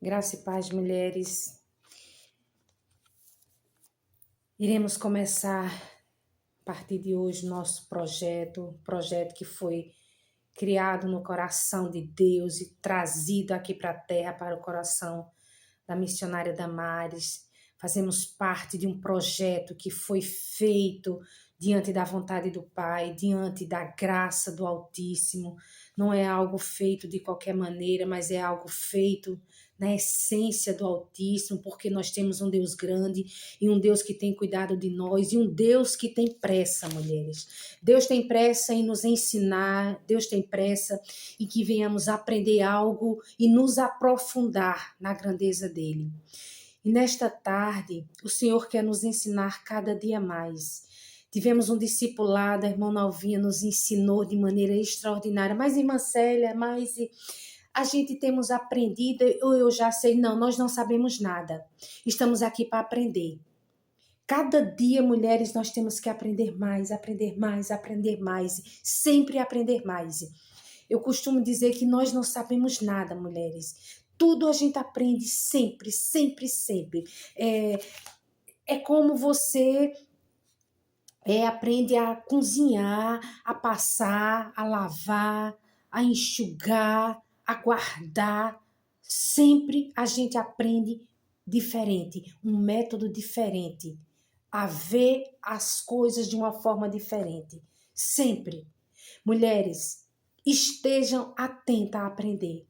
Graça e paz, mulheres. Iremos começar a partir de hoje nosso projeto que foi criado no coração de Deus e trazido aqui para a terra, para o coração da missionária Damares. Fazemos parte de um projeto que foi feito diante da vontade do Pai, diante da graça do Altíssimo. Não é algo feito de qualquer maneira, mas é algo feito na essência do Altíssimo, porque nós temos um Deus grande e um Deus que tem cuidado de nós e um Deus que tem pressa, mulheres. Deus tem pressa em nos ensinar, Deus tem pressa em que venhamos aprender algo e nos aprofundar na grandeza dele. E nesta tarde, o Senhor quer nos ensinar cada dia mais. Tivemos um discipulado, a irmã Nalvinha nos ensinou de maneira extraordinária. Mas, irmã Célia, a gente temos aprendido, ou eu já sei, não, nós não sabemos nada. Estamos aqui para aprender. Cada dia, mulheres, nós temos que aprender mais, sempre aprender mais. Eu costumo dizer que nós não sabemos nada, mulheres. Tudo a gente aprende sempre. É como você aprende a cozinhar, a passar, a lavar, a enxugar, a guardar. Sempre a gente aprende diferente, um método diferente, a ver as coisas de uma forma diferente. Sempre. Mulheres, estejam atentas a aprender.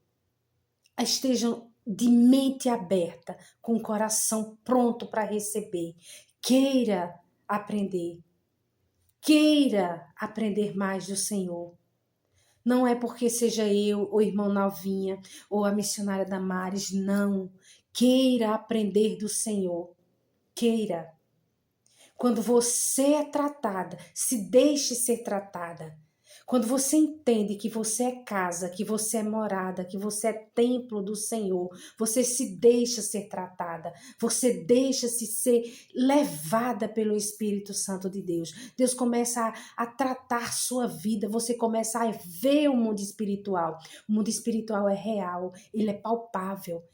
Estejam de mente aberta, com o coração pronto para receber. Queira aprender. Queira aprender mais do Senhor. Não é porque seja eu, ou irmão Nalvinha, ou a missionária Damares, não. Queira aprender do Senhor. Queira. Quando você é tratada, se deixe ser tratada. Quando você entende que você é casa, que você é morada, que você é templo do Senhor, você se deixa ser tratada, você deixa-se ser levada pelo Espírito Santo de Deus. Deus começa a tratar sua vida, você começa a ver o mundo espiritual. O mundo espiritual é real, ele é palpável,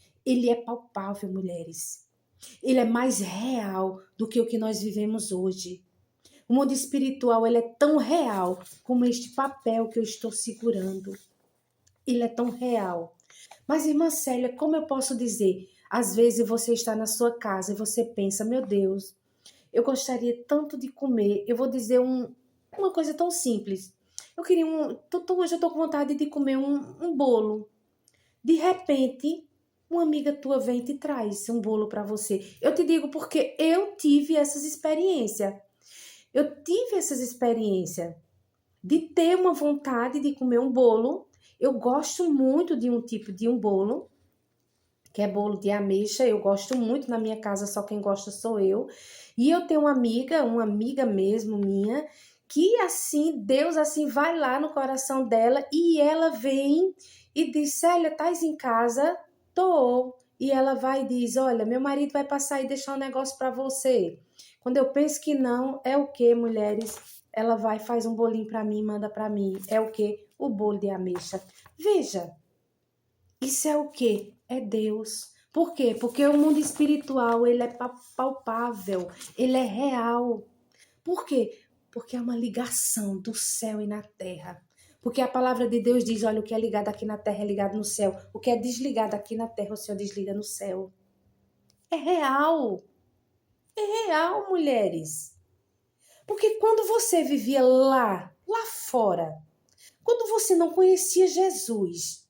mulheres. Ele é mais real do que o que nós vivemos hoje. O mundo espiritual, ele é tão real como este papel que eu estou segurando. Ele é tão real. Mas, irmã Célia, como eu posso dizer? Às vezes você está na sua casa e você pensa, meu Deus, eu gostaria tanto de comer. Eu vou dizer uma coisa tão simples. Eu queria hoje eu estou com vontade de comer um bolo. De repente, uma amiga tua vem e te traz um bolo para você. Eu te digo porque eu tive essas experiências. Eu tive essas experiências de ter uma vontade de comer um bolo. Eu gosto muito de um tipo de um bolo, que é bolo de ameixa. Eu gosto muito, na minha casa só quem gosta sou eu. E eu tenho uma amiga mesmo minha, que assim, Deus assim vai lá no coração dela e ela vem e diz, Célia, estás em casa? Tô. E ela vai e diz, olha, meu marido vai passar e deixar um negócio para você. Quando eu penso que não, é o que, mulheres? Ela vai, faz um bolinho para mim, manda para mim. É o que? O bolo de ameixa. Veja, isso é o que? É Deus. Por quê? Porque o mundo espiritual, ele é palpável, ele é real. Por quê? Porque é uma ligação do céu e na terra. Porque a palavra de Deus diz, olha, o que é ligado aqui na terra é ligado no céu. O que é desligado aqui na terra, o Senhor desliga no céu. É real. É real, mulheres. Porque quando você vivia lá fora, quando você não conhecia Jesus,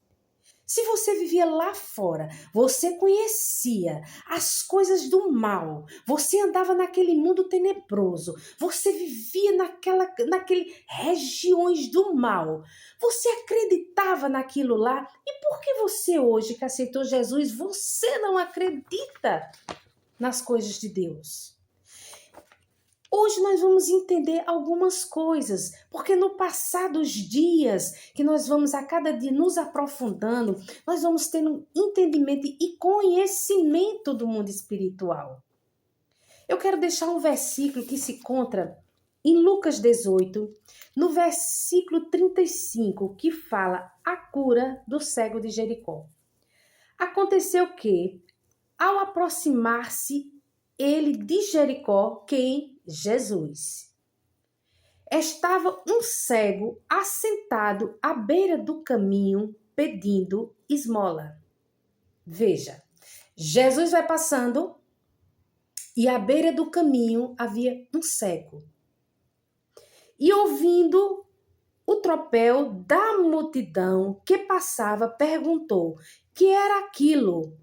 se você vivia lá fora, você conhecia as coisas do mal, você andava naquele mundo tenebroso, você vivia naquele regiões do mal, você acreditava naquilo lá, e por que você hoje que aceitou Jesus, você não acredita nas coisas de Deus? Hoje nós vamos entender algumas coisas, porque no passar dos dias, que nós vamos a cada dia nos aprofundando, nós vamos tendo entendimento e conhecimento do mundo espiritual. Eu quero deixar um versículo que se encontra em Lucas 18, no versículo 35, que fala a cura do cego de Jericó. Aconteceu que, ao aproximar-se ele de Jericó, quem? Jesus. Estava um cego assentado à beira do caminho pedindo esmola. Veja, Jesus vai passando e à beira do caminho havia um cego. E ouvindo o tropel da multidão que passava, perguntou: que era aquilo?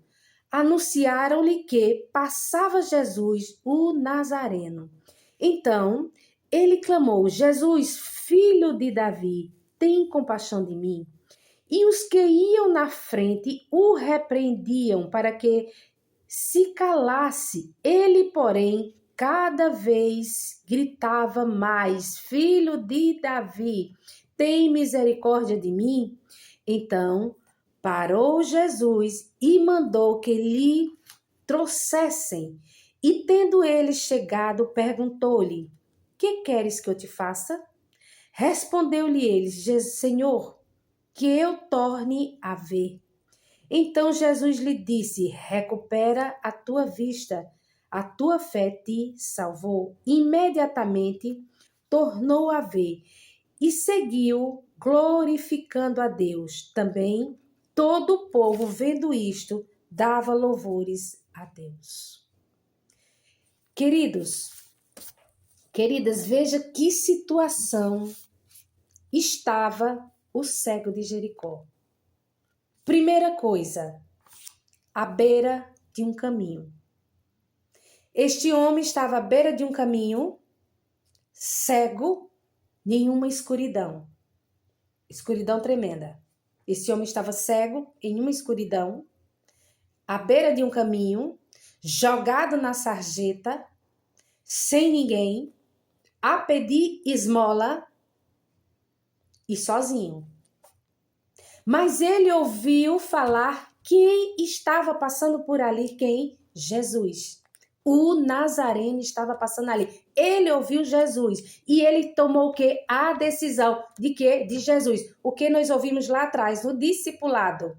Anunciaram-lhe que passava Jesus, o Nazareno. Então ele clamou: Jesus, filho de Davi, tem compaixão de mim. E os que iam na frente o repreendiam para que se calasse. Ele, porém, cada vez gritava mais: Filho de Davi, tem misericórdia de mim? Então parou Jesus e mandou que lhe trouxessem. E tendo ele chegado, perguntou-lhe: que queres que eu te faça? Respondeu-lhe ele: Senhor, que eu torne a ver. Então Jesus lhe disse: recupera a tua vista, a tua fé te salvou. Imediatamente tornou a ver e seguiu glorificando a Deus. Também todo o povo, vendo isto, dava louvores a Deus. Queridas, veja que situação estava o cego de Jericó. Primeira coisa, à beira de um caminho. Este homem estava à beira de um caminho, cego, nenhuma escuridão. Escuridão tremenda. Esse homem estava cego, em uma escuridão, à beira de um caminho, jogado na sarjeta, sem ninguém, a pedir esmola e sozinho. Mas ele ouviu falar quem estava passando por ali, quem? Jesus. O Nazareno estava passando ali. Ele ouviu Jesus e ele tomou o quê? A decisão de quê? De Jesus. O que nós ouvimos lá atrás, no discipulado.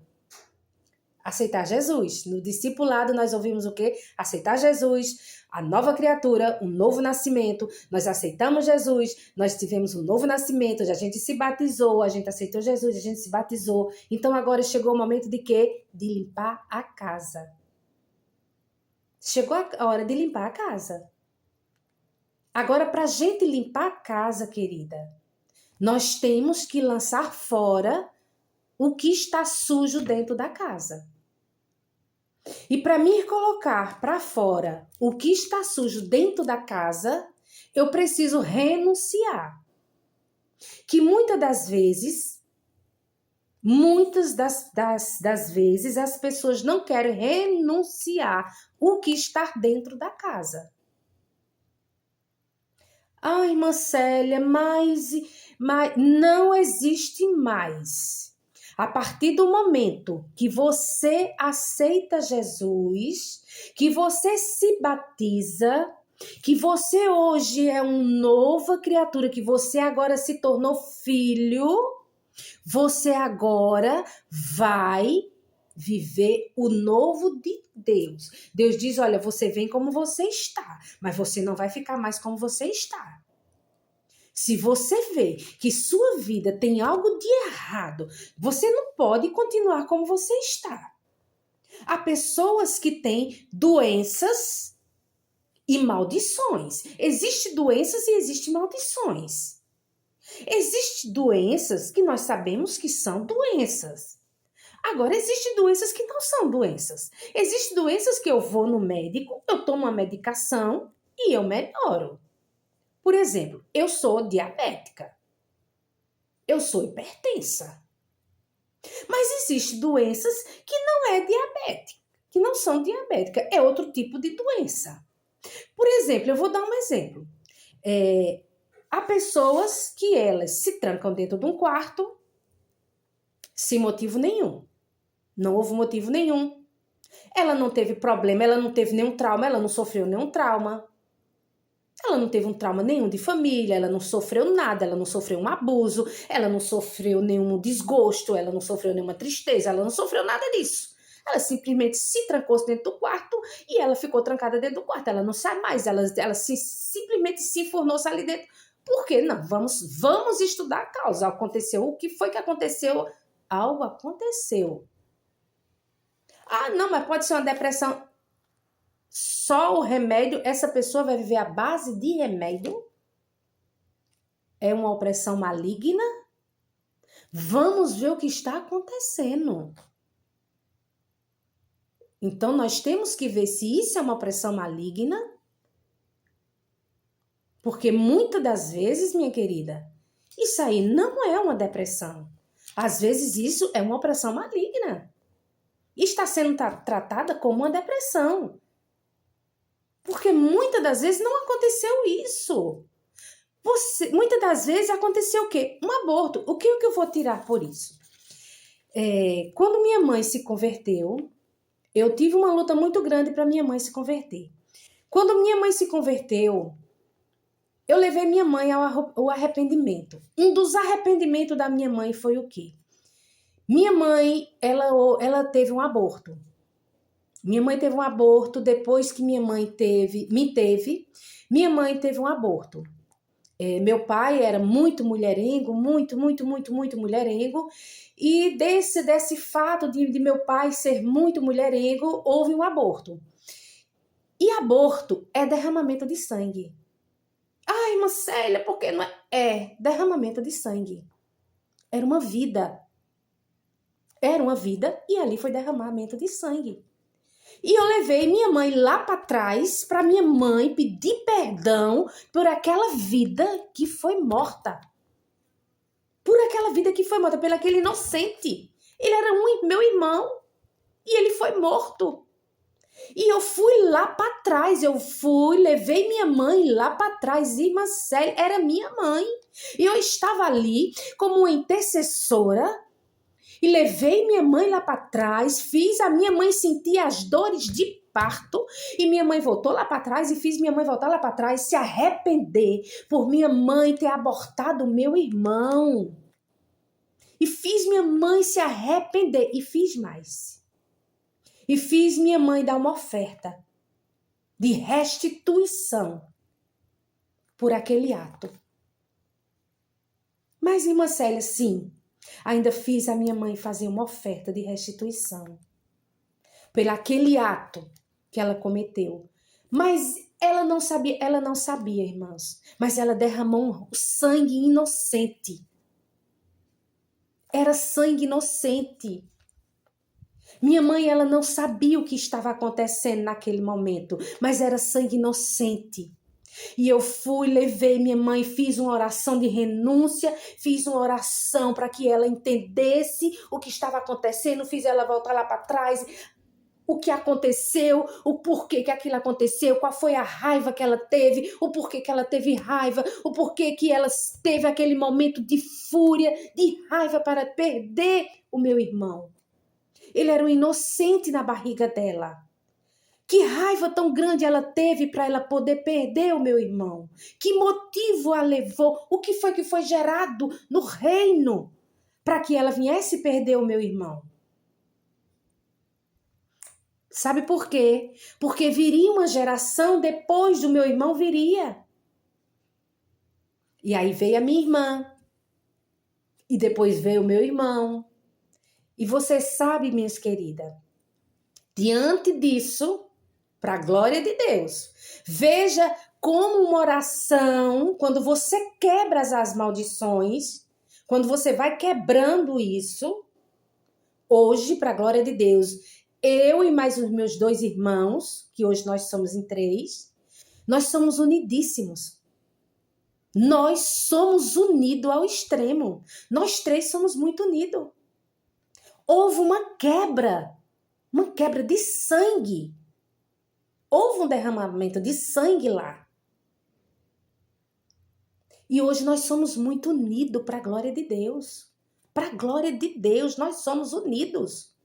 Aceitar Jesus. No discipulado nós ouvimos o quê? Aceitar Jesus, a nova criatura, um novo nascimento. Nós aceitamos Jesus, nós tivemos um novo nascimento, a gente se batizou, a gente aceitou Jesus, a gente se batizou. Então agora chegou o momento de quê? De limpar a casa. Chegou a hora de limpar a casa. Agora, para a gente limpar a casa, querida, nós temos que lançar fora o que está sujo dentro da casa. E para mim colocar para fora o que está sujo dentro da casa, eu preciso renunciar. Que muitas das vezes as pessoas não querem renunciar o que está dentro da casa. Ah, irmã Célia, mas não existe mais. A partir do momento que você aceita Jesus, que você se batiza, que você hoje é uma nova criatura, que você agora se tornou filho, você agora vai viver o novo de Deus. Deus diz, olha, você vem como você está, mas você não vai ficar mais como você está. Se você vê que sua vida tem algo de errado, você não pode continuar como você está. Há pessoas que têm doenças e maldições. Existem doenças e existem maldições. Existem doenças que nós sabemos que são doenças. Agora, existem doenças que não são doenças. Existem doenças que eu vou no médico, eu tomo uma medicação e eu melhoro. Por exemplo, eu sou diabética. Eu sou hipertensa. Mas existem doenças que não é diabética, que não são diabéticas. É outro tipo de doença. Por exemplo, eu vou dar um exemplo. Há pessoas que elas se trancam dentro de um quarto sem motivo nenhum. Não houve motivo nenhum. Ela não teve problema, ela não teve nenhum trauma, ela não sofreu nenhum trauma. Ela não teve um trauma nenhum de família, ela não sofreu nada, ela não sofreu um abuso, ela não sofreu nenhum desgosto, ela não sofreu nenhuma tristeza, ela não sofreu nada disso. Ela simplesmente se trancou dentro do quarto e ela ficou trancada dentro do quarto. Ela não sai mais, ela simplesmente se enfurnou-se ali dentro. Por quê? Não, vamos estudar a causa. Aconteceu. O que foi que aconteceu? Algo aconteceu. Ah, não, mas pode ser uma depressão. Só o remédio, essa pessoa vai viver à base de remédio? É uma opressão maligna? Vamos ver o que está acontecendo. Então, nós temos que ver se isso é uma opressão maligna. Porque muitas das vezes, minha querida, isso aí não é uma depressão. Às vezes isso é uma opressão maligna. E está sendo tratada como uma depressão. Porque muitas das vezes não aconteceu isso. Muitas das vezes aconteceu o quê? Um aborto. O que eu vou tirar por isso? Quando minha mãe se converteu, eu tive uma luta muito grande para minha mãe se converter. Quando minha mãe se converteu, eu levei minha mãe ao arrependimento. Um dos arrependimentos da minha mãe foi o quê? Minha mãe, ela teve um aborto. Minha mãe teve um aborto depois que minha mãe me teve. Minha mãe teve um aborto. Meu pai era muito mulherengo, muito mulherengo. E desse fato de meu pai ser muito mulherengo, houve um aborto. E aborto é derramamento de sangue. Ai, irmã Célia, por que não é? É derramamento de sangue. Era uma vida. Era uma vida e ali foi derramamento de sangue. E eu levei minha mãe lá para trás, para minha mãe pedir perdão por aquela vida que foi morta. Por aquela vida que foi morta, pelo aquele inocente. Ele era meu irmão e ele foi morto. E eu fui lá para trás, levei minha mãe lá para trás, irmã Célia, era minha mãe. E eu estava ali como uma intercessora e levei minha mãe lá para trás, fiz a minha mãe sentir as dores de parto e minha mãe voltou lá para trás e fiz minha mãe voltar lá para trás, se arrepender por minha mãe ter abortado meu irmão. E fiz minha mãe se arrepender e fiz mais. E fiz minha mãe dar uma oferta de restituição por aquele ato. Mas, irmã Célia, sim, ainda fiz a minha mãe fazer uma oferta de restituição pelo aquele ato que ela cometeu. Mas ela não sabia, irmãos. Mas ela derramou um sangue inocente. Era sangue inocente. Minha mãe, ela não sabia o que estava acontecendo naquele momento, mas era sangue inocente. E eu levei minha mãe, fiz uma oração de renúncia, fiz uma oração para que ela entendesse o que estava acontecendo, fiz ela voltar lá para trás, o que aconteceu, o porquê que aquilo aconteceu, qual foi a raiva que ela teve, o porquê que ela teve raiva, o porquê que ela teve aquele momento de fúria, de raiva para perder o meu irmão. Ele era um inocente na barriga dela. Que raiva tão grande ela teve para ela poder perder o meu irmão? Que motivo a levou? O que foi gerado no reino para que ela viesse perder o meu irmão? Sabe por quê? Porque viria uma geração depois do meu irmão, viria. E aí veio a minha irmã. E depois veio o meu irmão. E você sabe, minhas queridas, diante disso, para a glória de Deus, veja como uma oração, quando você quebra as maldições, quando você vai quebrando isso, hoje, para a glória de Deus, eu e mais os meus 2 irmãos, que hoje nós somos em 3, nós somos unidíssimos. Nós somos unidos ao extremo. Nós 3 somos muito unidos. Houve uma quebra de sangue. Houve um derramamento de sangue lá. E hoje nós somos muito unidos para a glória de Deus. Para a glória de Deus, nós somos unidos.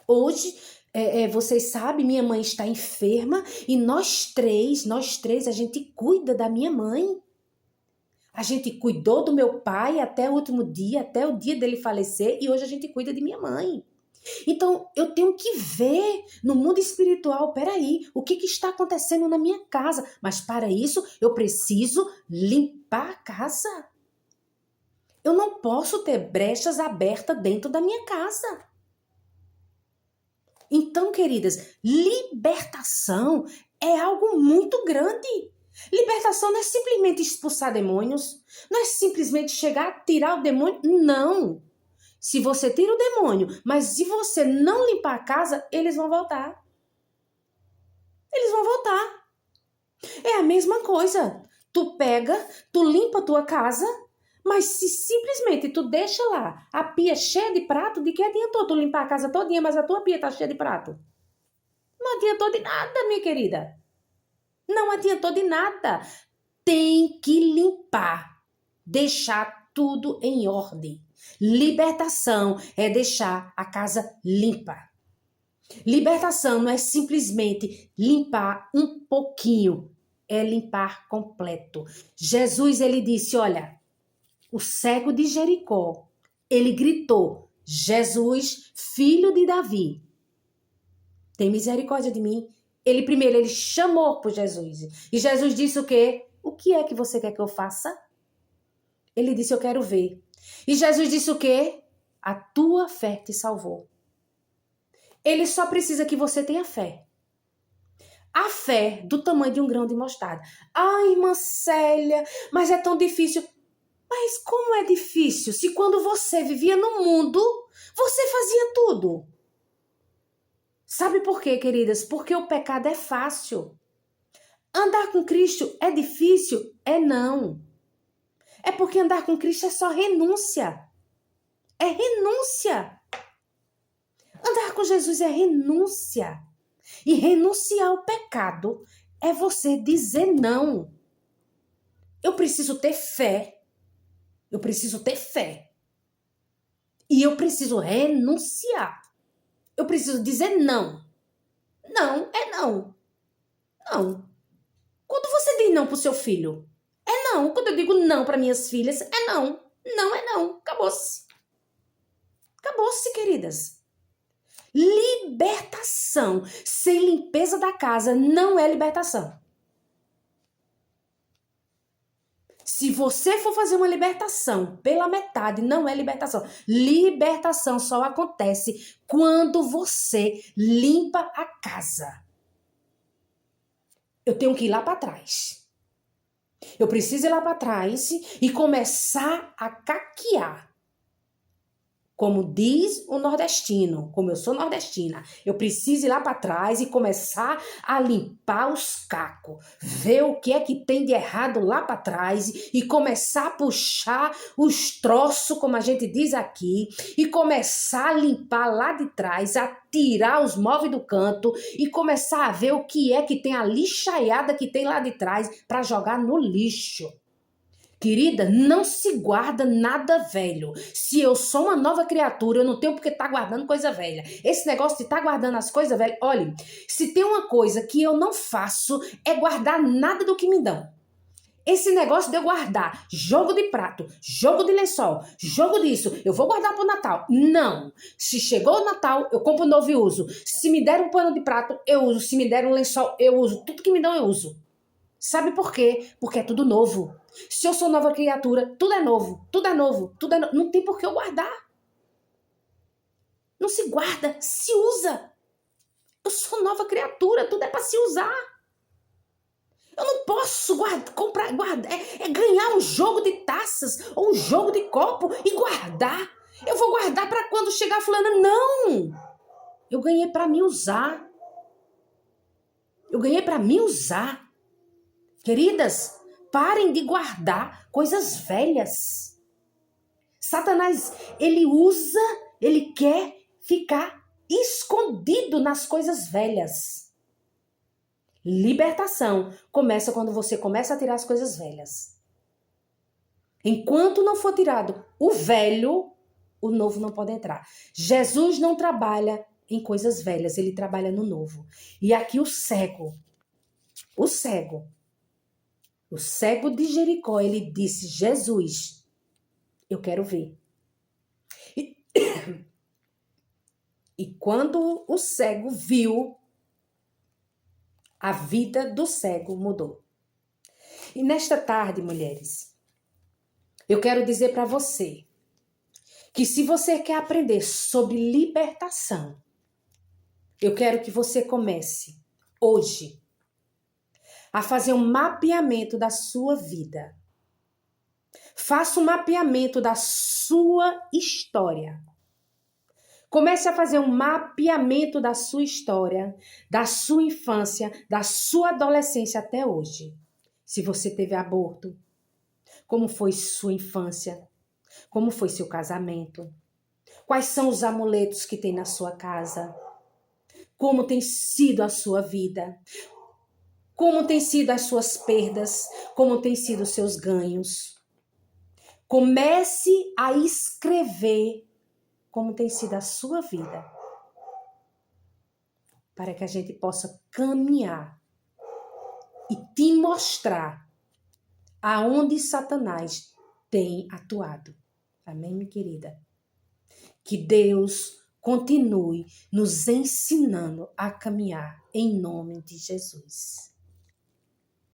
Hoje, vocês sabem, minha mãe está enferma e nós três, a gente cuida da minha mãe. A gente cuidou do meu pai até o último dia, até o dia dele falecer, e hoje a gente cuida de minha mãe. Então, eu tenho que ver no mundo espiritual, peraí, o que está acontecendo na minha casa? Mas para isso, eu preciso limpar a casa. Eu não posso ter brechas abertas dentro da minha casa. Então, queridas, libertação é algo muito grande. Libertação não é simplesmente expulsar demônios, não é simplesmente chegar, tirar o demônio, não. Se você tira o demônio, mas se você não limpar a casa, eles vão voltar. Eles vão voltar. É a mesma coisa. Tu pega, tu limpa a tua casa, mas se simplesmente tu deixa lá a pia cheia de prato, de que adiantou tu limpar a casa todinha, mas a tua pia tá cheia de prato? Não adiantou de nada, minha querida. Não adiantou de nada. Tem que limpar. Deixar tudo em ordem. Libertação é deixar a casa limpa. Libertação não é simplesmente limpar um pouquinho, é limpar completo. Jesus, ele disse, olha, o cego de Jericó, ele gritou, Jesus, filho de Davi, tem misericórdia de mim. Ele chamou por Jesus. E Jesus disse o quê? O que é que você quer que eu faça? Ele disse, eu quero ver. E Jesus disse o quê? A tua fé te salvou. Ele só precisa que você tenha fé. A fé do tamanho de um grão de mostarda. Ai, irmã Célia, mas é tão difícil. Mas como é difícil se quando você vivia no mundo, você fazia tudo? Sabe por quê, queridas? Porque o pecado é fácil. Andar com Cristo é difícil? É não. É porque andar com Cristo é só renúncia. É renúncia. Andar com Jesus é renúncia. E renunciar ao pecado é você dizer não. Eu preciso ter fé. Eu preciso ter fé. E eu preciso renunciar. Eu preciso dizer não. Não é não. Não. Quando você diz não pro seu filho, é não. Quando eu digo não para minhas filhas, é não. Não é não. Acabou-se. Acabou-se, queridas. Libertação sem limpeza da casa não é libertação. Se você for fazer uma libertação pela metade, não é libertação. Libertação só acontece quando você limpa a casa. Eu tenho que ir lá para trás. Eu preciso ir lá para trás e começar a caquear. Como diz o nordestino, como eu sou nordestina, eu preciso ir lá para trás e começar a limpar os cacos, ver o que é que tem de errado lá para trás e começar a puxar os troços, como a gente diz aqui, e começar a limpar lá de trás, a tirar os móveis do canto e começar a ver o que é que tem a lixaiada que tem lá de trás para jogar no lixo. Querida, não se guarda nada velho. Se eu sou uma nova criatura, eu não tenho porque estar guardando coisa velha. Esse negócio de estar guardando as coisas velhas, olha, se tem uma coisa que eu não faço, é guardar nada do que me dão. Esse negócio de eu guardar jogo de prato, jogo de lençol, jogo disso, eu vou guardar pro Natal. Não. Se chegou o Natal, eu compro novo e uso. Se me der um pano de prato, eu uso. Se me der um lençol, eu uso. Tudo que me dão, eu uso. Sabe por quê? Porque é tudo novo. Se eu sou nova criatura, tudo é novo, tudo é novo, tudo é novo. Não tem por que eu guardar. Não se guarda, se usa. Eu sou nova criatura, tudo é para se usar. Eu não posso comprar, guardar, ganhar um jogo de taças ou um jogo de copo e guardar. Eu vou guardar para quando chegar fulana. Não! Eu ganhei para me usar. Eu ganhei para me usar. Queridas, parem de guardar coisas velhas. Satanás, ele quer ficar escondido nas coisas velhas. Libertação começa quando você começa a tirar as coisas velhas. Enquanto não for tirado o velho, o novo não pode entrar. Jesus não trabalha em coisas velhas, ele trabalha no novo. E aqui o cego de Jericó, ele disse, Jesus, eu quero ver. E quando o cego viu, a vida do cego mudou. E nesta tarde, mulheres, eu quero dizer para você que se você quer aprender sobre libertação, eu quero que você comece hoje a fazer um mapeamento da sua vida. Faça um mapeamento da sua história. Comece a fazer um mapeamento da sua história, da sua infância, da sua adolescência até hoje. Se você teve aborto, como foi sua infância? Como foi seu casamento? Quais são os amuletos que tem na sua casa? Como tem sido a sua vida? Como tem sido as suas perdas? Como tem sido os seus ganhos? Comece a escrever como tem sido a sua vida, para que a gente possa caminhar e te mostrar aonde Satanás tem atuado. Amém, minha querida? Que Deus continue nos ensinando a caminhar em nome de Jesus.